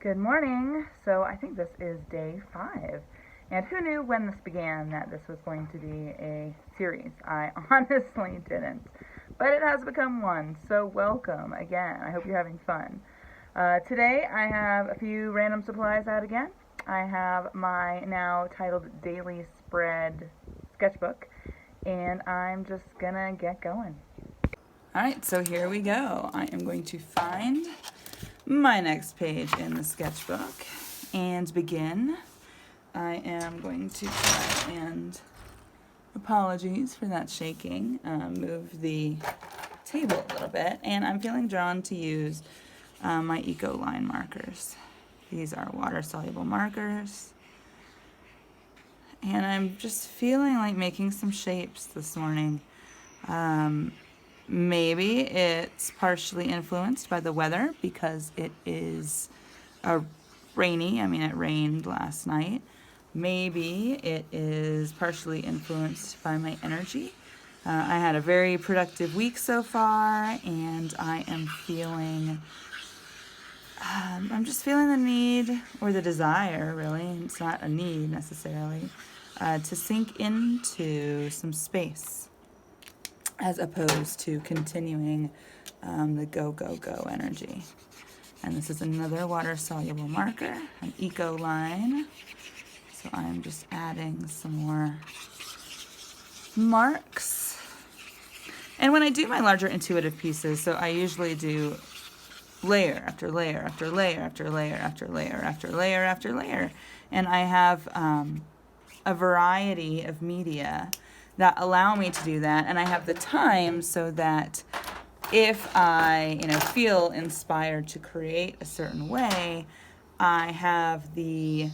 Good morning. So I think this is day 5. And who knew when this began that this was going to be a series? I honestly didn't. But it has become one. So welcome again. I hope you're having fun. Today I have a few random supplies out again. I have my now titled Daily Spread sketchbook. And I'm just gonna get going. Alright, so here we go. I am going to find my next page in the sketchbook and begin. I am going to try and, apologies for that shaking, move the table a little bit, and I'm feeling drawn to use my Ecoline markers. These are water-soluble markers, and I'm just feeling like making some shapes this morning. Maybe it's partially influenced by the weather because it is rainy. It rained last night. Maybe it is partially influenced by my energy. I had a very productive week so far, and I am feeling, I'm just feeling the need, or the desire, really, it's not a need necessarily, to sink into some space, as opposed to continuing the go, go, go energy. And this is another water-soluble marker, an Ecoline. So I'm just adding some more marks. And when I do my larger intuitive pieces, so I usually do layer after layer after layer after layer after layer after layer after layer. And I have a variety of media that allow me to do that, and I have the time so that if I, feel inspired to create a certain way, I have the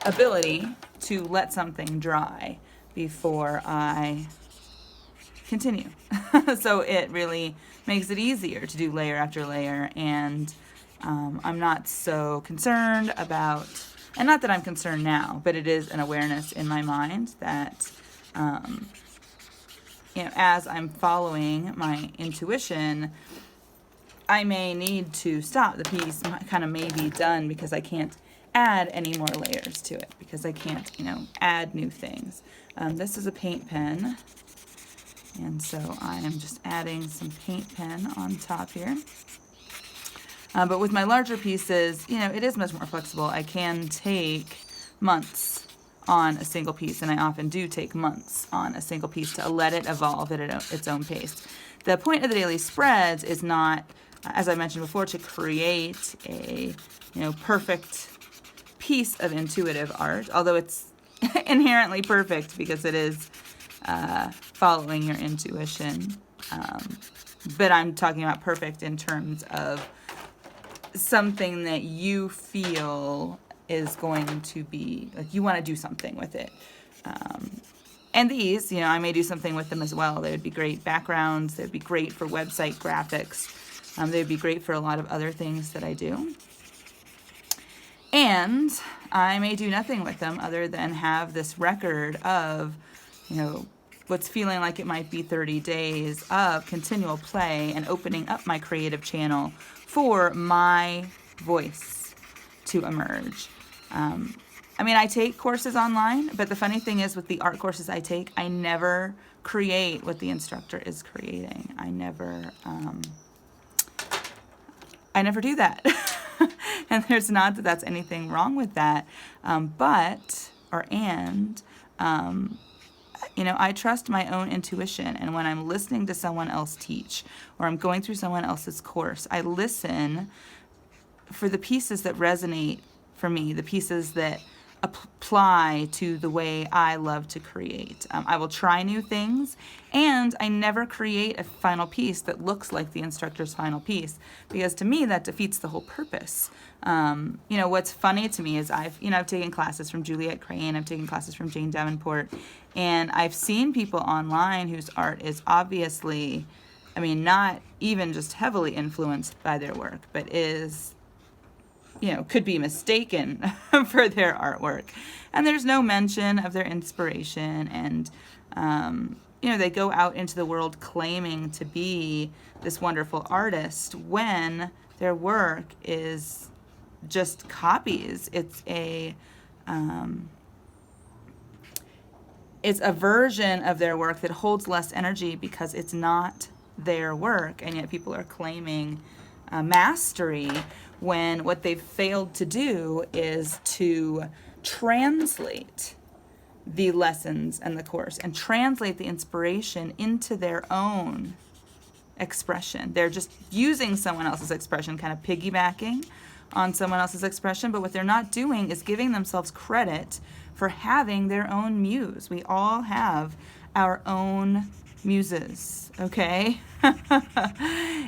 ability to let something dry before I continue. So it really makes it easier to do layer after layer, and I'm not so concerned about, and not that I'm concerned now, but it is an awareness in my mind that as I'm following my intuition, I may need to stop. The piece kind of may be done because I can't add any more layers to it, because I can't, add new things. This is a paint pen, and so I am just adding some paint pen on top here. But with my larger pieces, it is much more flexible. I can take months on a single piece, and I often do take months on a single piece to let it evolve at its own pace. The point of the daily spreads is not, as I mentioned before, to create a perfect piece of intuitive art, although it's inherently perfect because it is following your intuition. But I'm talking about perfect in terms of something that you feel is going to be, like, you want to do something with it. And these, I may do something with them as well. They would be great backgrounds. They would be great for website graphics. They would be great for a lot of other things that I do. And I may do nothing with them other than have this record of, what's feeling like it might be 30 days of continual play and opening up my creative channel for my voice to emerge. I take courses online, but the funny thing is, with the art courses I take, I never create what the instructor is creating. I never do that. And there's not that that's anything wrong with that, I trust my own intuition, and when I'm listening to someone else teach, or I'm going through someone else's course, I listen for the pieces that resonate for me, the pieces that apply to the way I love to create. I will try new things, and I never create a final piece that looks like the instructor's final piece, because to me that defeats the whole purpose. What's funny to me is I've taken classes from Juliette Crane, I've taken classes from Jane Davenport, and I've seen people online whose art is obviously, not even just heavily influenced by their work, but is could be mistaken for their artwork. And there's no mention of their inspiration. And, they go out into the world claiming to be this wonderful artist when their work is just copies. It's a version of their work that holds less energy because it's not their work, and yet people are claiming mastery when what they've failed to do is to translate the lessons and the course and translate the inspiration into their own expression. They're just using someone else's expression, kind of piggybacking on someone else's expression, but what they're not doing is giving themselves credit for having their own muse. We all have our own muses, okay?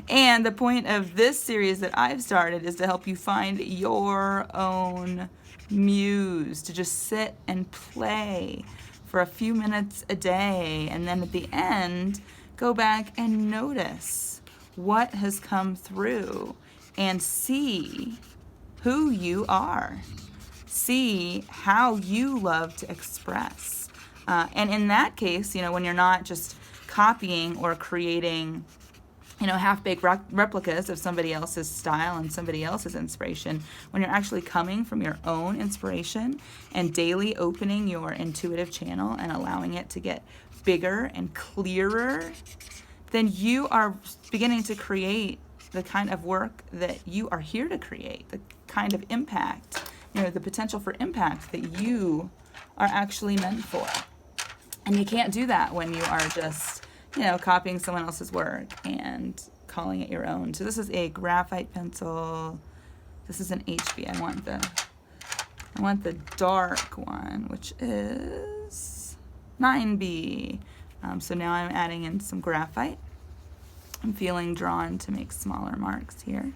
And the point of this series that I've started is to help you find your own muse, to just sit and play for a few minutes a day, and then at the end, go back and notice what has come through and see who you are. See how you love to express. And in that case, when you're not just copying or creating, half-baked replicas of somebody else's style and somebody else's inspiration, when you're actually coming from your own inspiration and daily opening your intuitive channel and allowing it to get bigger and clearer, then you are beginning to create the kind of work that you are here to create, the kind of impact, the potential for impact that you are actually meant for. And you can't do that when you are just, copying someone else's work and calling it your own. So this is a graphite pencil. This is an HB. I want the dark one, which is 9B. So now I'm adding in some graphite. I'm feeling drawn to make smaller marks here.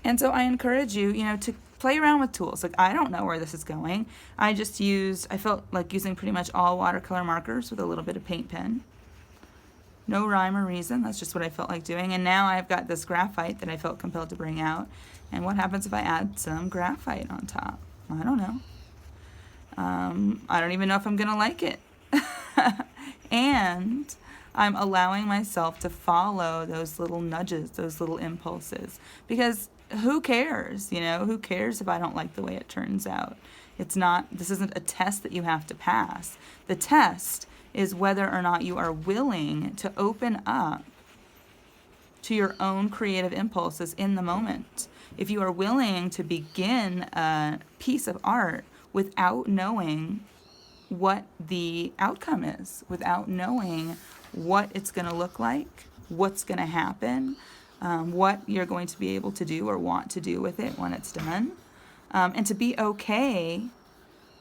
And so I encourage you, to play around with tools. Like, I don't know where this is going. I felt like using pretty much all watercolor markers with a little bit of paint pen. No rhyme or reason. That's just what I felt like doing. And now I've got this graphite that I felt compelled to bring out. And what happens if I add some graphite on top? I don't know. I don't even know if I'm going to like it. And I'm allowing myself to follow those little nudges, those little impulses. Because who cares? Who cares if I don't like the way it turns out? This isn't a test that you have to pass. The test is whether or not you are willing to open up to your own creative impulses in the moment. If you are willing to begin a piece of art without knowing what the outcome is, without knowing what it's going to look like, what's going to happen, what you're going to be able to do or want to do with it when it's done, and to be okay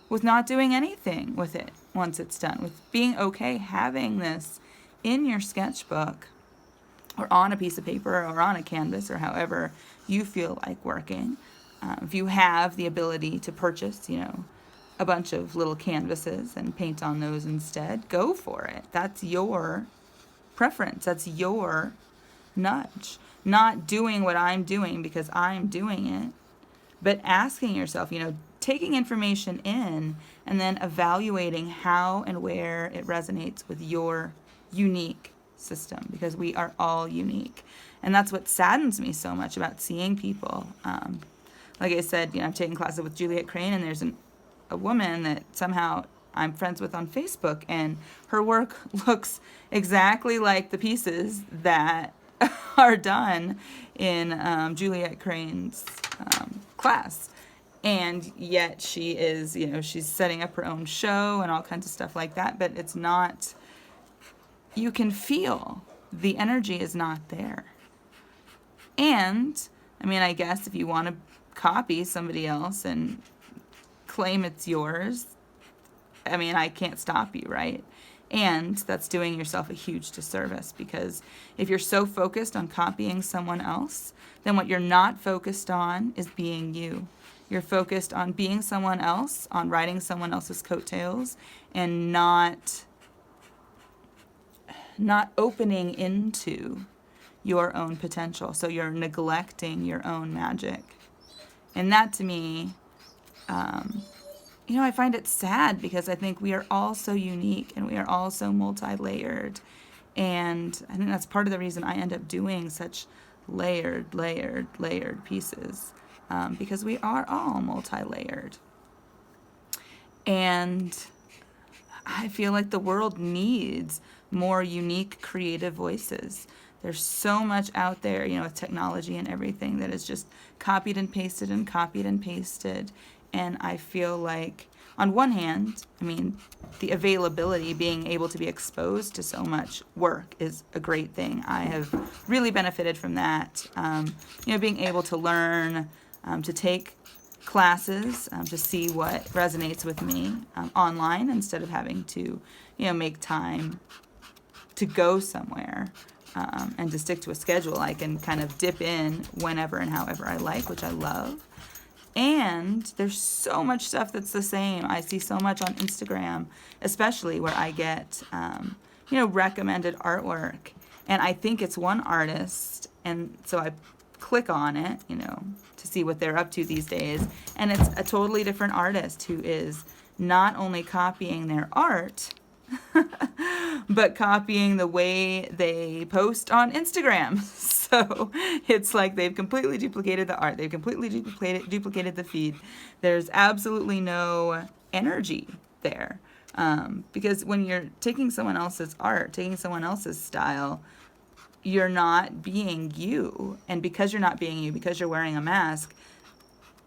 with not doing anything with it once it's done, with being okay having this in your sketchbook or on a piece of paper or on a canvas or however you feel like working. If you have the ability to purchase, a bunch of little canvases and paint on those instead, go for it. That's your preference. That's your nudge. Not doing what I'm doing because I'm doing it, but asking yourself, taking information in and then evaluating how and where it resonates with your unique system, because we are all unique. And that's what saddens me so much about seeing people. Like I said, I'm taking classes with Juliet Crane, and there's a woman that somehow I'm friends with on Facebook, and her work looks exactly like the pieces that are done in Juliet Crane's class. And yet she is, she's setting up her own show and all kinds of stuff like that, but it's not, you can feel the energy is not there. And, I guess if you want to copy somebody else and claim it's yours, I can't stop you, right? And that's doing yourself a huge disservice, because if you're so focused on copying someone else, then what you're not focused on is being you. You're focused on being someone else, on riding someone else's coattails, and not opening into your own potential. So you're neglecting your own magic. And that, to me, I find it sad, because I think we are all so unique and we are all so multi-layered. And I think that's part of the reason I end up doing such layered pieces, because we are all multi-layered. And I feel like the world needs more unique, creative voices. There's so much out there, with technology and everything that is just copied and pasted and copied and pasted. And I feel like, on one hand, the availability, being able to be exposed to so much work is a great thing. I have really benefited from that. Being able to learn, to take classes, to see what resonates with me online, instead of having to, make time to go somewhere, and to stick to a schedule. I can kind of dip in whenever and however I like, which I love. And there's so much stuff that's the same. I see so much on Instagram, especially, where I get, recommended artwork. And I think it's one artist, and so I click on it, to see what they're up to these days. And it's a totally different artist who is not only copying their art, but copying the way they post on Instagram. So it's like they've completely duplicated the art. They've completely duplicated the feed. There's absolutely no energy there. Because when you're taking someone else's art, taking someone else's style, you're not being you. And because you're not being you, because you're wearing a mask,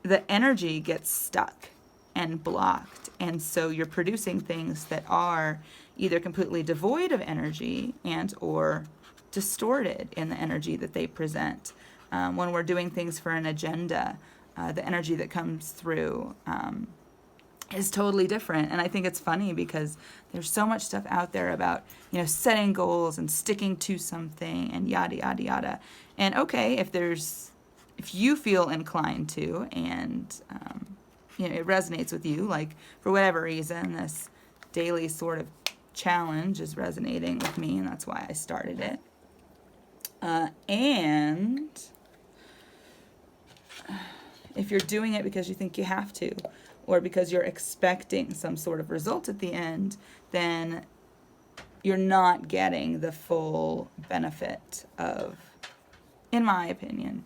the energy gets stuck and blocked. And so you're producing things that are either completely devoid of energy and or distorted in the energy that they present. When we're doing things for an agenda, the energy that comes through is totally different. And I think it's funny because there's so much stuff out there about, setting goals and sticking to something and yada, yada, yada. And okay, if you feel inclined to, and, it resonates with you, like for whatever reason, this daily sort of challenge is resonating with me, and that's why I started it. And if you're doing it because you think you have to, or because you're expecting some sort of result at the end, then you're not getting the full benefit of, in my opinion,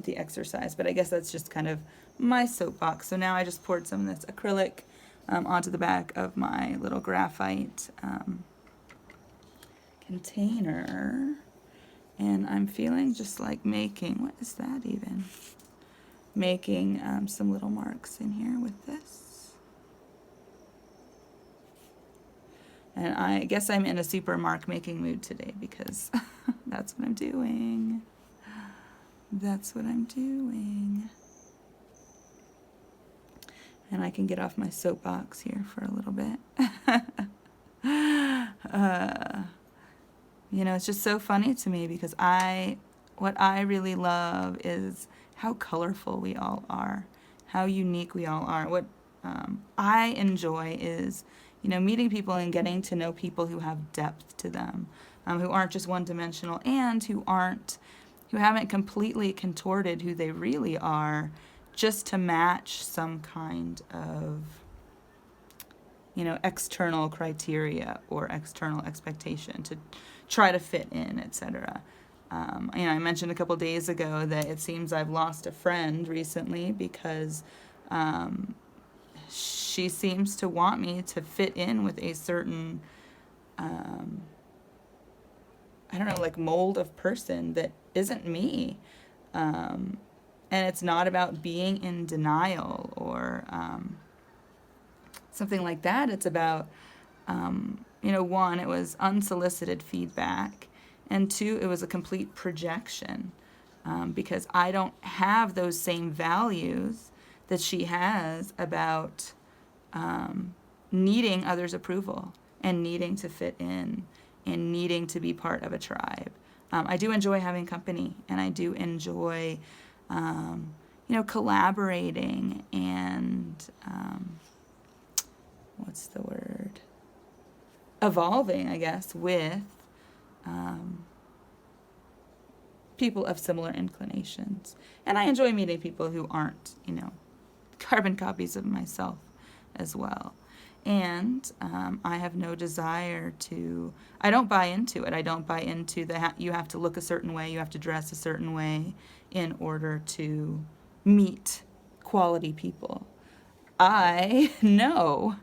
the exercise. But I guess that's just kind of my soapbox. So now I just poured some of this acrylic onto the back of my little graphite container. And I'm feeling just like making, what is that even? Making some little marks in here with this. And I guess I'm in a super mark making mood today because that's what I'm doing. That's what I'm doing. And I can get off my soapbox here for a little bit. It's just so funny to me because what I really love is how colorful we all are, how unique we all are. What I enjoy is, meeting people and getting to know people who have depth to them, who aren't just one-dimensional, and who haven't completely contorted who they really are just to match some kind of, external criteria or external expectation to try to fit in, etc. I mentioned a couple days ago that it seems I've lost a friend recently because she seems to want me to fit in with a certain, mold of person that isn't me. And it's not about being in denial or something like that. It's about, one, it was unsolicited feedback. And two, it was a complete projection because I don't have those same values that she has about needing others' approval and needing to fit in and needing to be part of a tribe. I do enjoy having company, and I do enjoy, collaborating and, evolving, I guess, with people of similar inclinations. And I enjoy meeting people who aren't, carbon copies of myself as well. And I have no desire to, I don't buy into it. I don't buy into you have to look a certain way, you have to dress a certain way in order to meet quality people. I know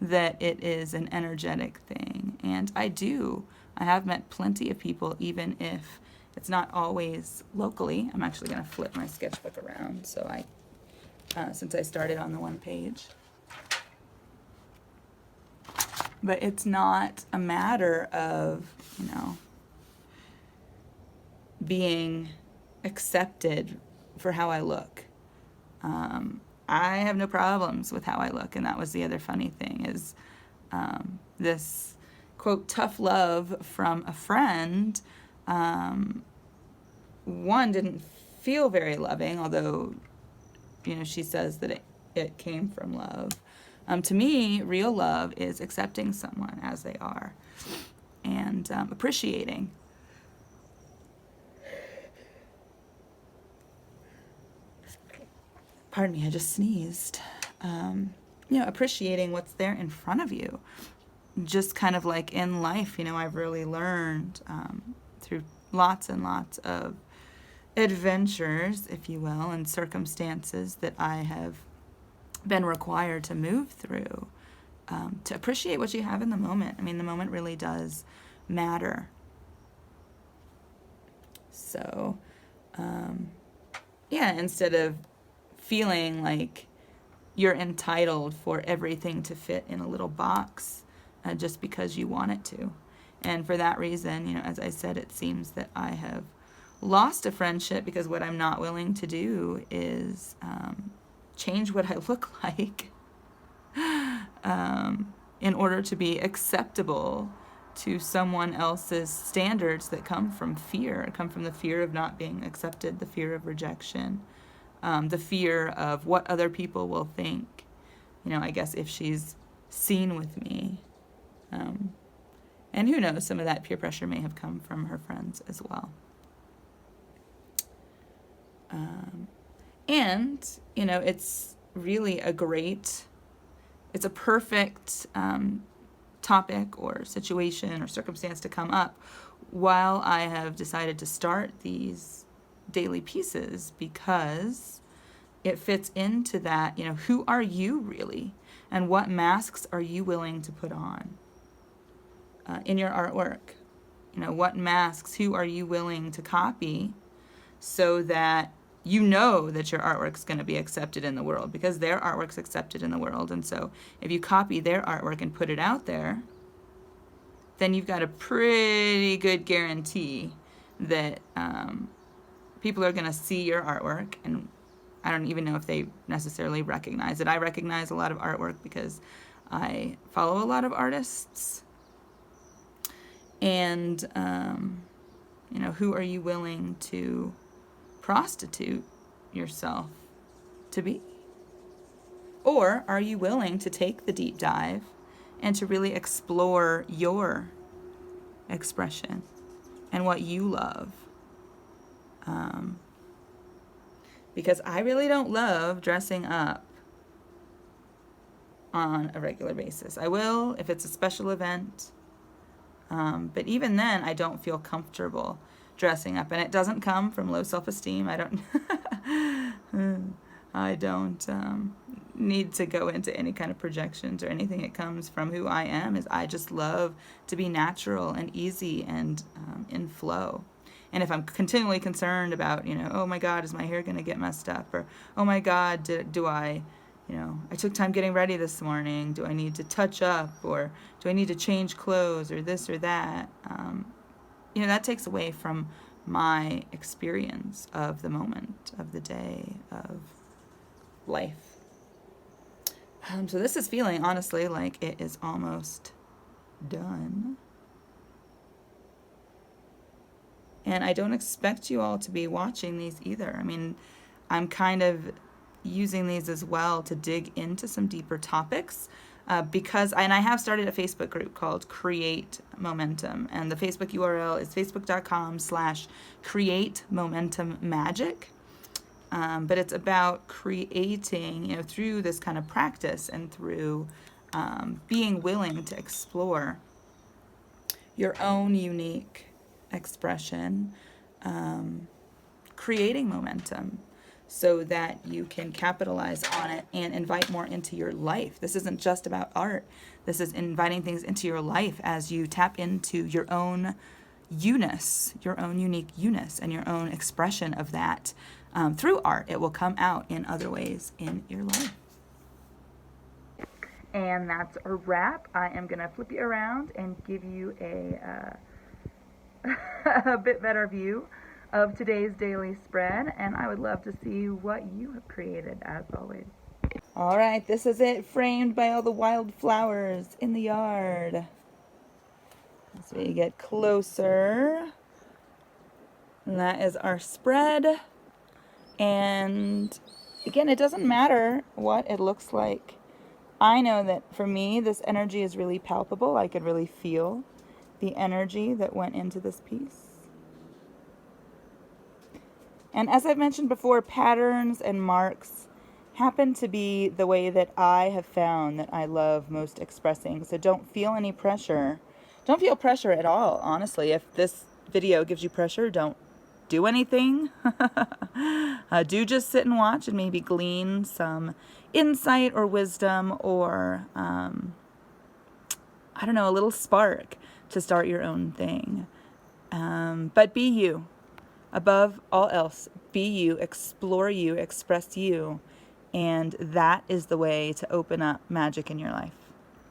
that it is an energetic thing, and I have met plenty of people, even if it's not always locally. I'm actually going to flip my sketchbook around since I started on the one page. But it's not a matter of, being accepted for how I look. I have no problems with how I look, and that was the other funny thing is this, quote, tough love from a friend, one didn't feel very loving, although, she says that it came from love. To me, real love is accepting someone as they are and appreciating. Pardon me, I just sneezed. Appreciating what's there in front of you. Just kind of like in life, I've really learned through lots and lots of adventures, if you will, and circumstances that I have been required to move through, to appreciate what you have in the moment. I mean, the moment really does matter. So, instead of feeling like you're entitled for everything to fit in a little box just because you want it to. And for that reason, as I said, it seems that I have lost a friendship because what I'm not willing to do is change what I look like in order to be acceptable to someone else's standards that come from fear, come from the fear of not being accepted, the fear of rejection, the fear of what other people will think, I guess if she's seen with me. And who knows, some of that peer pressure may have come from her friends as well. And, it's really it's a perfect topic or situation or circumstance to come up while I have decided to start these daily pieces, because it fits into that, who are you really? And what masks are you willing to put on in your artwork? What masks, who are you willing to copy so that that your artwork's going to be accepted in the world, because their artwork's accepted in the world. And so if you copy their artwork and put it out there, then you've got a pretty good guarantee that people are going to see your artwork. And I don't even know if they necessarily recognize it. I recognize a lot of artwork because I follow a lot of artists. And, who are you willing to prostitute yourself to be? Or are you willing to take the deep dive and to really explore your expression and what you love? Because I really don't love dressing up on a regular basis. I will if it's a special event, but even then I don't feel comfortable dressing up, and it doesn't come from low self-esteem. I don't need to go into any kind of projections or anything. It comes from who I am. Is I just love to be natural and easy and in flow. And if I'm continually concerned about, oh my God, is my hair going to get messed up? Or, oh my God, do I took time getting ready this morning. Do I need to touch up? Or do I need to change clothes or this or that? That takes away from my experience of the moment, of the day, of life. So this is feeling, honestly, like it is almost done. And I don't expect you all to be watching these either. I mean, I'm kind of using these as well to dig into some deeper topics. Because I have started a Facebook group called Create Momentum, and the Facebook URL is facebook.com/createmomentummagic. But it's about creating, through this kind of practice and through being willing to explore your own unique expression, creating momentum so that you can capitalize on it and invite more into your life. This isn't just about art. This is inviting things into your life as you tap into your own you-ness, your own unique you-ness, and your own expression of that through art. It will come out in other ways in your life. And that's a wrap. I am going to flip you around and give you a bit better view of today's daily spread, and I would love to see what you have created, as always. All right, this is it, framed by all the wildflowers in the yard. As we get closer, and that is our spread. And again, it doesn't matter what it looks like. I know that for me, this energy is really palpable. I could really feel the energy that went into this piece. And as I've mentioned before, patterns and marks happen to be the way that I have found that I love most expressing. So don't feel any pressure. Don't feel pressure at all, honestly. If this video gives you pressure, don't do anything. Do just sit and watch and maybe glean some insight or wisdom or, I don't know, a little spark to start your own thing. But be you. Above all else, be you, explore you, express you, and that is the way to open up magic in your life.